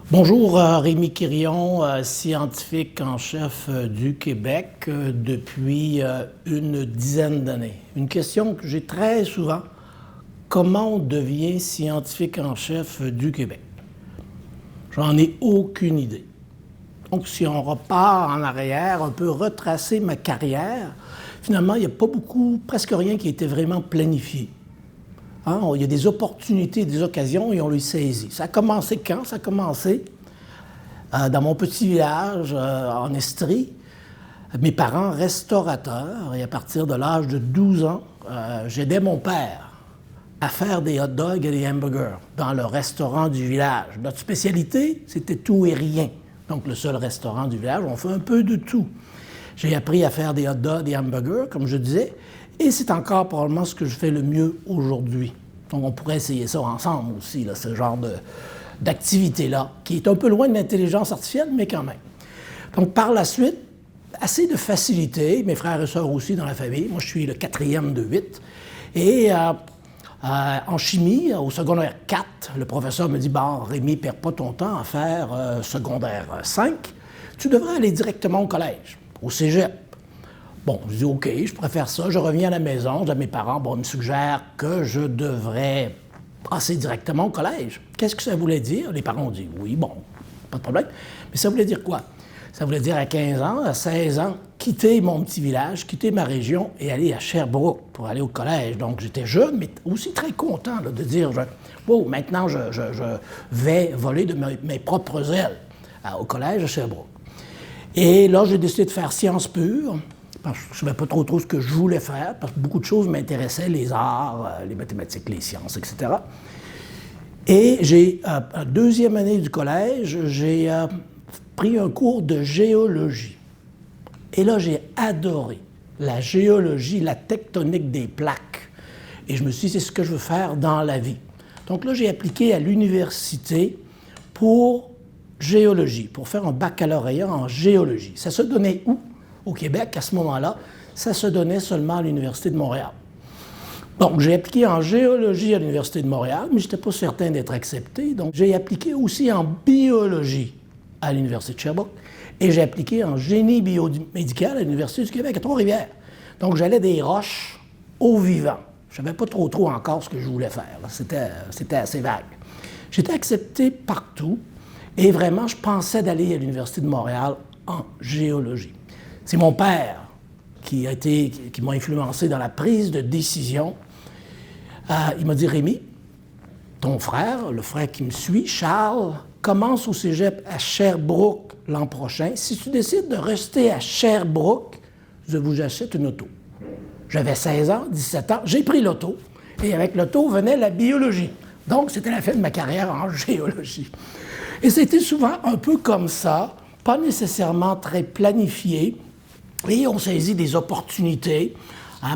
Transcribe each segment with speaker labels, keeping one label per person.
Speaker 1: Bonjour, Rémi Quirion, scientifique en chef du Québec depuis une dizaine d'années. Une question que j'ai très souvent, comment on devient scientifique en chef du Québec? J'en ai aucune idée. Donc, si on repart en arrière, on peut retracer ma carrière. Finalement, il n'y a pas beaucoup, presque rien qui a été vraiment planifié. Hein? Il y a des opportunités, des occasions et on les saisit. Ça a commencé quand? Ça a commencé dans mon petit village en Estrie. Mes parents restaurateurs et à partir de l'âge de 12 ans, j'aidais mon père à faire des hot dogs et des hamburgers dans le restaurant du village. Notre spécialité, c'était tout et rien. Donc le seul restaurant du village, on fait un peu de tout. J'ai appris à faire des hot dogs, des hamburgers, comme je disais, et c'est encore probablement ce que je fais le mieux aujourd'hui. Donc on pourrait essayer ça ensemble aussi, là, ce genre d'activité-là, qui est un peu loin de l'intelligence artificielle, mais quand même. Donc par la suite, assez de facilité, mes frères et sœurs aussi dans la famille. Moi, je suis le quatrième de 8. Et en chimie, au secondaire 4, le professeur me dit « Bon, Rémi, perds pas ton temps à faire secondaire 5. Tu devrais aller directement au collège, au cégep. » Bon, je dis « OK, je préfère ça. » Je reviens à la maison, je dis à mes parents « Bon, ils me suggèrent que je devrais passer directement au collège. » Qu'est-ce que ça voulait dire? Les parents ont dit « Oui, bon, pas de problème. » Mais ça voulait dire quoi? Ça voulait dire à 15 ans, à 16 ans, quitter mon petit village, quitter ma région et aller à Sherbrooke pour aller au collège. Donc j'étais jeune, mais aussi très content là, de dire wow, maintenant je vais voler de mes propres ailes au collège à Sherbrooke. Et là, j'ai décidé de faire sciences pures, parce que je ne savais pas trop ce que je voulais faire, parce que beaucoup de choses m'intéressaient, les arts, les mathématiques, les sciences, etc. Et j'ai, en deuxième année du collège, j'ai pris un cours de géologie. Et là, j'ai adoré la géologie, la tectonique des plaques. Et je me suis dit, c'est ce que je veux faire dans la vie. Donc là, j'ai appliqué à l'université pour géologie, pour faire un baccalauréat en géologie. Ça se donnait où? Au Québec, à ce moment-là. Ça se donnait seulement à l'Université de Montréal. Donc, j'ai appliqué en géologie à l'Université de Montréal, mais je n'étais pas certain d'être accepté. Donc, j'ai appliqué aussi en biologie à l'Université de Sherbrooke et j'ai appliqué en génie biomédical à l'Université du Québec à Trois-Rivières. Donc, j'allais des roches au vivant. Je ne savais pas trop encore ce que je voulais faire. C'était assez vague. J'étais accepté partout et vraiment, je pensais d'aller à l'Université de Montréal en géologie. C'est mon père qui m'a influencé dans la prise de décision. Il m'a dit, Rémi, ton frère, le frère qui me suit, Charles, commence au cégep à Sherbrooke l'an prochain. Si tu décides de rester à Sherbrooke, je vous achète une auto. J'avais 16 ans, 17 ans, j'ai pris l'auto. Et avec l'auto venait la biologie. Donc, c'était la fin de ma carrière en géologie. Et c'était souvent un peu comme ça, pas nécessairement très planifié. Et on saisit des opportunités.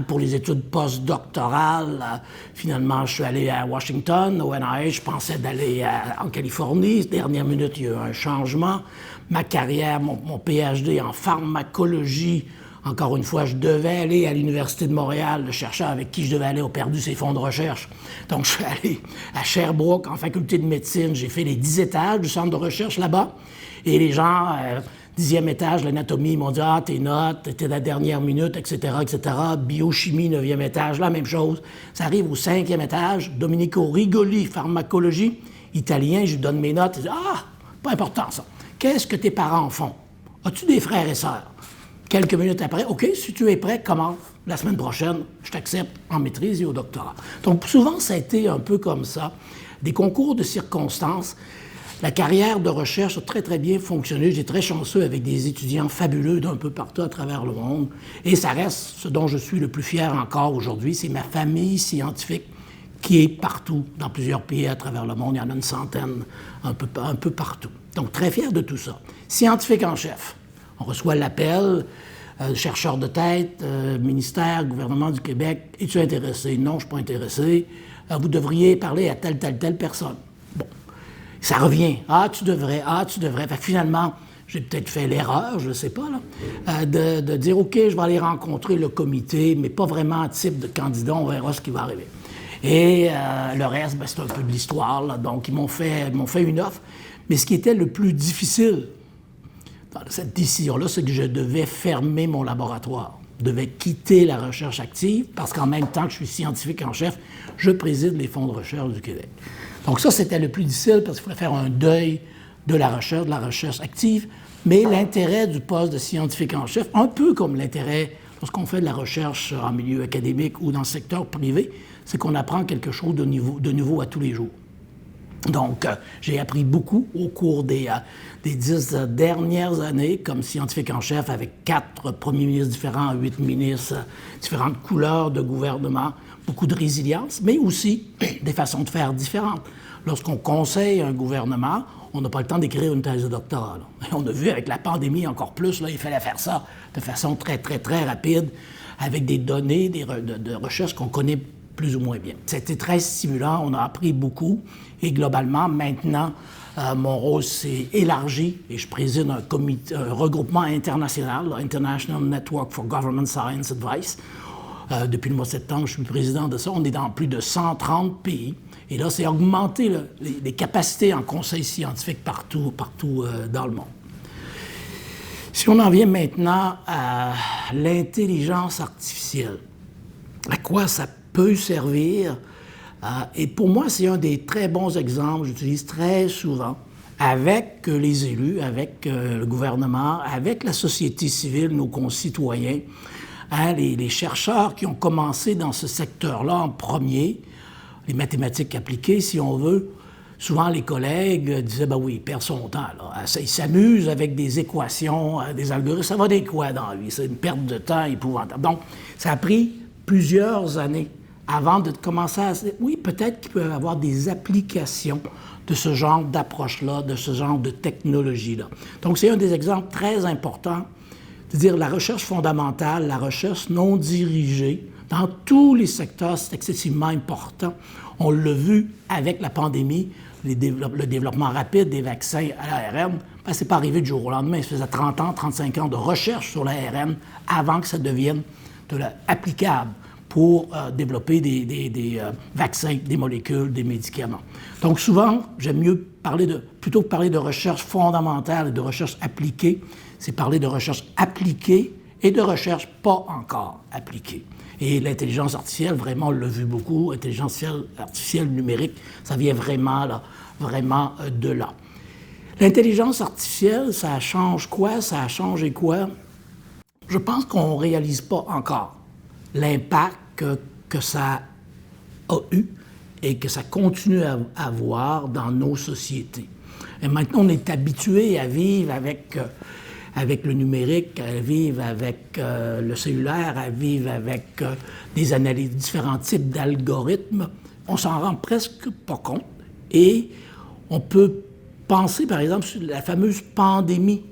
Speaker 1: Pour les études postdoctorales, finalement, je suis allé à Washington, au NIH, je pensais d'aller en Californie. Dernière minute, il y a eu un changement. Ma carrière, mon PhD en pharmacologie, encore une fois, je devais aller à l'Université de Montréal. Le chercheur avec qui je devais aller a perdu ses fonds de recherche. Donc, je suis allé à Sherbrooke, en faculté de médecine. J'ai fait les 10 étages du centre de recherche là-bas. Et les gens... 10e étage, l'anatomie, ils m'ont dit « Ah, tes notes, t'étais la dernière minute, etc., etc. » Biochimie, 9e étage, la même chose. Ça arrive au 5e étage, Domenico Rigoli, pharmacologie, italien, je lui donne mes notes. Il dit « Ah, pas important ça. Qu'est-ce que tes parents font? As-tu des frères et sœurs? » Quelques minutes après, « OK, si tu es prêt, commence. La semaine prochaine, je t'accepte en maîtrise et au doctorat. » Donc souvent, ça a été un peu comme ça, des concours de circonstances. La carrière de recherche a très bien fonctionné. J'ai très chanceux avec des étudiants fabuleux d'un peu partout à travers le monde. Et ça reste ce dont je suis le plus fier encore aujourd'hui, c'est ma famille scientifique qui est partout, dans plusieurs pays à travers le monde. Il y en a une centaine, un peu partout. Donc très fier de tout ça. Scientifique en chef. On reçoit l'appel, chercheur de tête, ministère, gouvernement du Québec. Es-tu intéressé? Non, je ne suis pas intéressé. Vous devriez parler à telle personne. Bon. Ça revient. Ah, tu devrais. Fait que finalement, j'ai peut-être fait l'erreur, je ne sais pas, là, de dire, OK, je vais aller rencontrer le comité, mais pas vraiment un type de candidat, on verra ce qui va arriver. Et le reste, c'est un peu de l'histoire, là. Donc, ils m'ont fait une offre. Mais ce qui était le plus difficile dans cette décision-là, c'est que je devais fermer mon laboratoire. Je devais quitter la recherche active parce qu'en même temps que je suis scientifique en chef, je préside les fonds de recherche du Québec. Donc ça, c'était le plus difficile parce qu'il fallait faire un deuil de la recherche active, mais l'intérêt du poste de scientifique en chef, un peu comme l'intérêt lorsqu'on fait de la recherche en milieu académique ou dans le secteur privé, c'est qu'on apprend quelque chose de nouveau à tous les jours. Donc, j'ai appris beaucoup au cours des 10 dernières années comme scientifique en chef avec 4 premiers ministres différents, 8 ministres, différentes couleurs de gouvernement, beaucoup de résilience, mais aussi des façons de faire différentes. Lorsqu'on conseille un gouvernement, on n'a pas le temps d'écrire une thèse de doctorat. Là. On a vu avec la pandémie encore plus, là, il fallait faire ça de façon très, très, très rapide avec des données de recherche qu'on connaît plus ou moins bien. C'était très stimulant, on a appris beaucoup et globalement, maintenant, mon rôle s'est élargi et je préside un regroupement international, l'International Network for Government Science Advice. Depuis le mois de septembre, je suis président de ça. On est dans plus de 130 pays. Et là, c'est augmenter les capacités en conseil scientifique partout dans le monde. Si on en vient maintenant à l'intelligence artificielle, à quoi ça peut servir? Et pour moi, c'est un des très bons exemples, j'utilise très souvent, avec les élus, avec le gouvernement, avec la société civile, nos concitoyens, hein, les chercheurs qui ont commencé dans ce secteur-là en premier, les mathématiques appliquées, si on veut. Souvent, les collègues disaient, ben oui, il perd son temps. Là. Il s'amuse avec des équations, des algorithmes. Ça va des quoi dans lui? C'est une perte de temps épouvantable. Donc, ça a pris plusieurs années avant de commencer à se dire, oui, peut-être qu'il peut y avoir des applications de ce genre d'approche-là, de ce genre de technologie-là. Donc, c'est un des exemples très importants, c'est-à-dire la recherche fondamentale, la recherche non dirigée, dans tous les secteurs, c'est excessivement important. On l'a vu avec la pandémie, le développement rapide des vaccins à l'ARN, ben, c'est pas arrivé du jour au lendemain. Ça faisait 30 ans, 35 ans de recherche sur l'ARN avant que ça devienne applicable pour développer des vaccins, des molécules, des médicaments. Donc souvent, j'aime mieux plutôt que parler de recherche fondamentale et de recherche appliquée, c'est parler de recherche appliquée et de recherche pas encore appliquée. Et l'intelligence artificielle, vraiment, on l'a vu beaucoup, l'intelligence artificielle numérique, ça vient vraiment de là. L'intelligence artificielle, ça change quoi? Ça a changé quoi? Je pense qu'on ne réalise pas encore l'impact que ça a eu et que ça continue à avoir dans nos sociétés. Et maintenant, on est habitué à vivre avec le numérique, à vivre avec le cellulaire, à vivre avec des analyses, différents types d'algorithmes. On s'en rend presque pas compte. Et on peut penser, par exemple, sur la fameuse pandémie.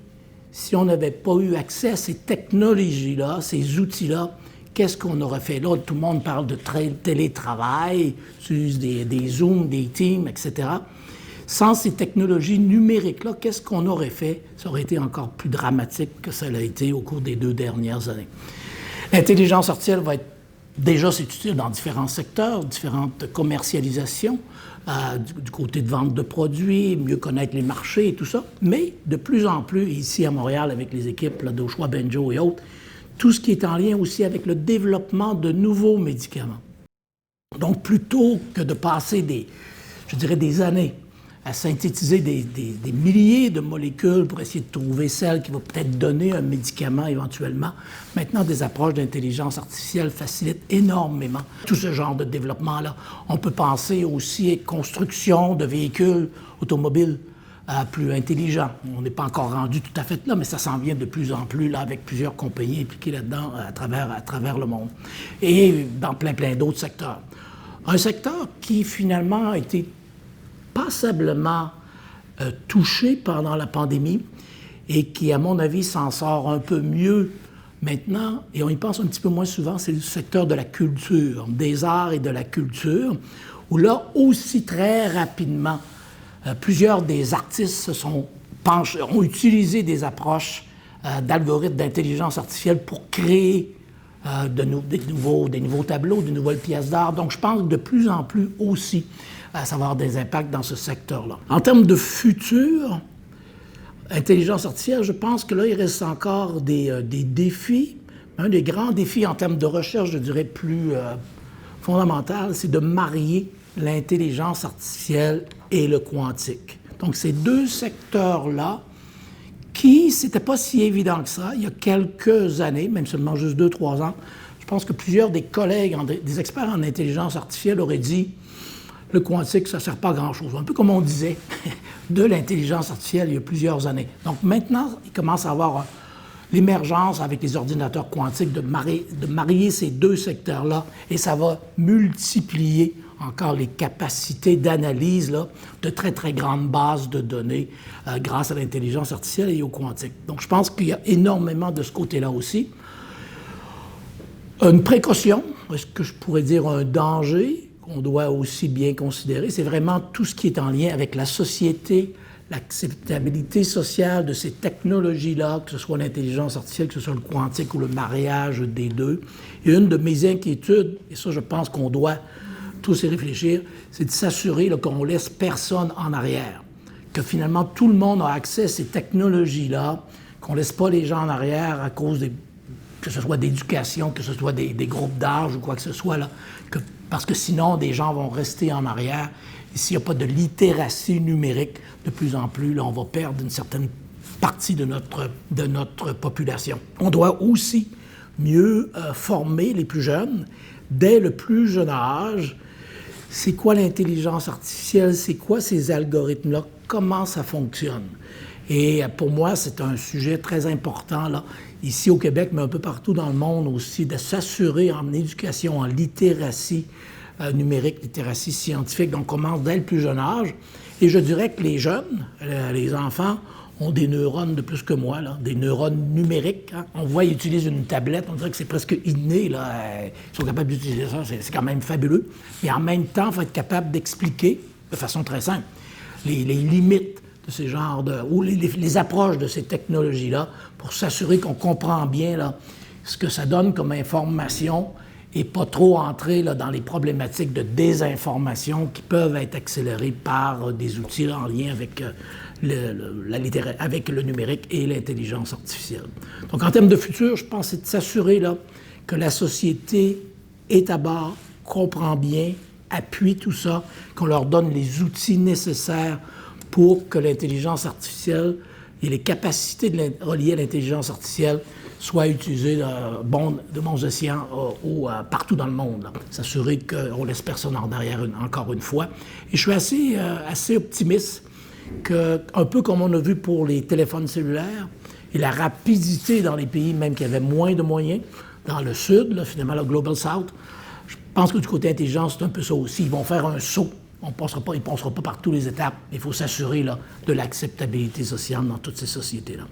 Speaker 1: Si on n'avait pas eu accès à ces technologies-là, ces outils-là, qu'est-ce qu'on aurait fait? Là, tout le monde parle de télétravail, utilise des Zooms, des Teams, etc. Sans ces technologies numériques-là, qu'est-ce qu'on aurait fait? Ça aurait été encore plus dramatique que ça l'a été au cours des 2 dernières années. L'intelligence artificielle va être déjà, c'est utile dans différents secteurs, différentes commercialisations, du côté de vente de produits, mieux connaître les marchés et tout ça. Mais de plus en plus, ici à Montréal, avec les équipes d'Ochoa, Benjo et autres, tout ce qui est en lien aussi avec le développement de nouveaux médicaments. Donc, plutôt que de passer des années à synthétiser des milliers de molécules pour essayer de trouver celle qui va peut-être donner un médicament éventuellement. Maintenant, des approches d'intelligence artificielle facilitent énormément tout ce genre de développement-là. On peut penser aussi à construction de véhicules automobiles plus intelligents. On n'est pas encore rendu tout à fait là, mais ça s'en vient de plus en plus là, avec plusieurs compagnies impliquées là-dedans à travers le monde. Et dans plein d'autres secteurs. Un secteur qui finalement a été passablement touché pendant la pandémie et qui, à mon avis, s'en sort un peu mieux maintenant, et on y pense un petit peu moins souvent, c'est le secteur de la culture, des arts et de la culture, où là aussi très rapidement, plusieurs des artistes ont utilisé des approches d'algorithmes d'intelligence artificielle pour créer des nouveaux tableaux, de nouvelles pièces d'art. Donc, je pense que de plus en plus aussi, ça va avoir des impacts dans ce secteur-là. En termes de futur, intelligence artificielle, je pense que là, il reste encore des défis. Un des grands défis en termes de recherche, je dirais, plus fondamental, c'est de marier l'intelligence artificielle et le quantique. Donc, ces deux secteurs-là, qui, c'était pas si évident que ça, il y a quelques années, même seulement juste 2-3 ans, je pense que plusieurs des collègues, des experts en intelligence artificielle auraient dit le quantique, ça ne sert pas à grand-chose. Un peu comme on disait de l'intelligence artificielle il y a plusieurs années. Donc maintenant, il commence à avoir l'émergence avec les ordinateurs quantiques de marier ces deux secteurs-là et ça va multiplier encore les capacités d'analyse là, de très, très grandes bases de données grâce à l'intelligence artificielle et au quantique. Donc je pense qu'il y a énormément de ce côté-là aussi. Une précaution, est-ce que je pourrais dire un danger qu'on doit aussi bien considérer, c'est vraiment tout ce qui est en lien avec la société, l'acceptabilité sociale de ces technologies-là, que ce soit l'intelligence artificielle, que ce soit le quantique ou le mariage des deux. Et une de mes inquiétudes, et ça je pense qu'on doit tous y réfléchir, c'est de s'assurer qu'on ne laisse personne en arrière, que finalement tout le monde a accès à ces technologies-là, qu'on ne laisse pas les gens en arrière à cause que ce soit d'éducation, que ce soit des groupes d'âge ou quoi que ce soit, là, parce que sinon des gens vont rester en arrière. Et s'il n'y a pas de littératie numérique, de plus en plus, là, on va perdre une certaine partie de notre population. On doit aussi mieux former les plus jeunes, dès le plus jeune âge. C'est quoi l'intelligence artificielle? C'est quoi ces algorithmes-là? Comment ça fonctionne? Et pour moi, c'est un sujet très important, là, ici au Québec, mais un peu partout dans le monde aussi, de s'assurer en éducation, en littératie numérique, littératie scientifique. Donc, on commence dès le plus jeune âge. Et je dirais que les jeunes, les enfants, ont des neurones de plus que moi, là, des neurones numériques. Hein. On voit, ils utilisent une tablette, on dirait que c'est presque inné. Là. Ils sont capables d'utiliser ça, c'est quand même fabuleux. Mais en même temps, il faut être capable d'expliquer, de façon très simple, les limites de ces genres ou les approches de ces technologies-là pour s'assurer qu'on comprend bien là, ce que ça donne comme information et pas trop entrer là, dans les problématiques de désinformation qui peuvent être accélérées par des outils là, en lien avec, avec le numérique et l'intelligence artificielle. Donc, en termes de futur, je pense que c'est de s'assurer là, que la société est à bord, comprend bien, appuie tout ça, qu'on leur donne les outils nécessaires pour que l'intelligence artificielle et les capacités reliées à l'intelligence artificielle soient utilisées de bons escients partout dans le monde. Là. S'assurer qu'on ne laisse personne en derrière encore une fois. Et je suis assez optimiste que, un peu comme on a vu pour les téléphones cellulaires et la rapidité dans les pays même qui avaient moins de moyens, dans le Sud, là, finalement le Global South, je pense que du côté intelligence, c'est un peu ça aussi. Ils vont faire un saut. Ils ne passeront pas par toutes les étapes. Il faut s'assurer là, de l'acceptabilité sociale dans toutes ces sociétés-là.